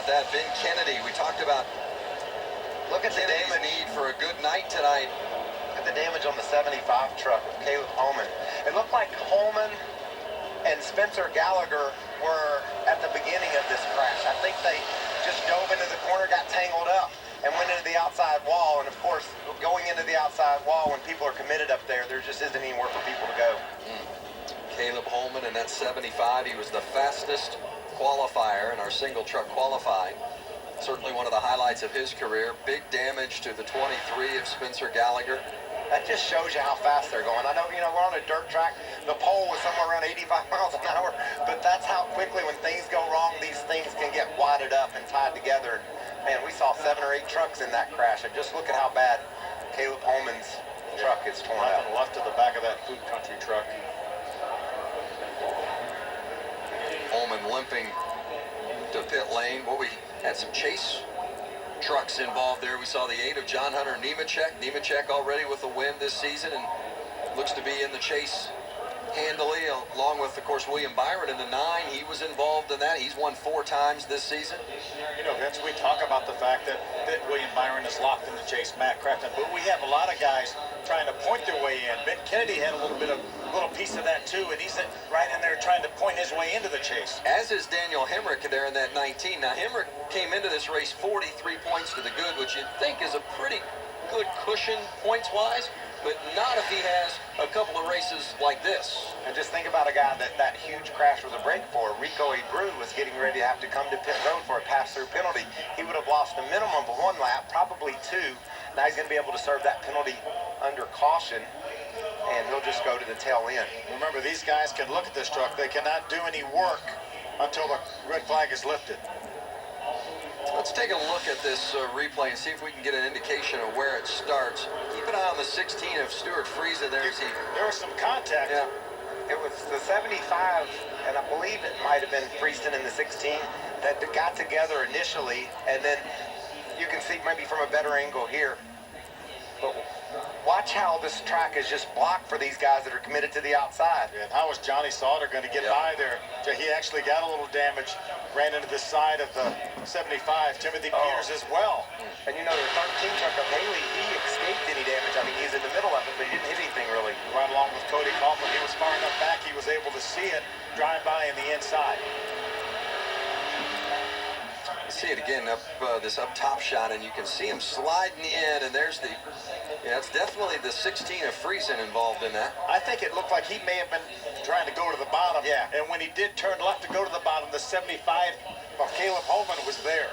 that. Ben Kennedy, we talked about look at Kennedy's the damage. need for a good night tonight. Look at the damage on the 75 truck with Caleb Holman. It looked like Holman and Spencer Gallagher were at the beginning of this crash. I think they just dove into the corner, got tangled up, and went into the outside wall. And of course, going into the outside wall when people are committed up there, there just isn't anywhere for people to go. Caleb Holman in that 75, he was the fastest qualifier in our single truck qualifying. Certainly one of the highlights of his career. Big damage to the 23 of Spencer Gallagher. That just shows you how fast they're going. I know, we're on a dirt track. The pole was somewhere around 85 miles an hour, but that's how quickly, when things go wrong, these things can get wadded up and tied together. Man, we saw 7 or 8 trucks in that crash, and just look at how bad Caleb Holman's truck is torn up. Nothing left of the back of that food country truck. Holman limping to pit lane. Well, we had some chase trucks involved there. We saw the 8 of John Hunter Nemechek. Nemechek already with a win this season and looks to be in the chase handily, along with, of course, William Byron in the 9. He was involved in that. He's won 4 times this season. Vince, we talk about the fact that William Byron is locked in the chase, Matt Crafton, but we have a lot of guys trying to point their way in. Ben Kennedy had a little piece of that too, and he's right in there trying to point his way into the chase. As is Daniel Hemric there in that 19. Now, Hemric came into this race 43 points to the good, which you'd think is a pretty good cushion points-wise, but not if he has a couple of races like this. And just think about a guy that huge crash was a break for. Rico Abreu was getting ready to have to come to pit road for a pass-through penalty. He would have lost a minimum of 1 lap, probably 2. Now he's going to be able to serve that penalty under caution, and he'll just go to the tail end. Remember, these guys can look at this truck. They cannot do any work until the red flag is lifted. Let's take a look at this replay and see if we can get an indication of where it starts. Keep an eye on the 16 of Stuart Friese there. There was some contact. Yeah. It was the 75, and I believe it might have been Friesen in the 16 that got together initially, and then you can see maybe from a better angle here. But watch how this track is just blocked for these guys that are committed to the outside. And how was Johnny Sauter going to get by there? He actually got a little damage, ran into the side of the 75, Timothy Peters as well. And the 13 truck of Haley, he escaped any damage. I mean, he's in the middle of it, but he didn't hit anything really. Right along with Cody Kaufman, he was far enough back, he was able to see it drive by in the inside. See it again up this up top shot, and you can see him sliding in, and there's it's definitely the 16 of Friesen involved in that. I think it looked like he may have been trying to go to the bottom. Yeah. And when he did turn left to go to the bottom, the 75 of Caleb Holman was there.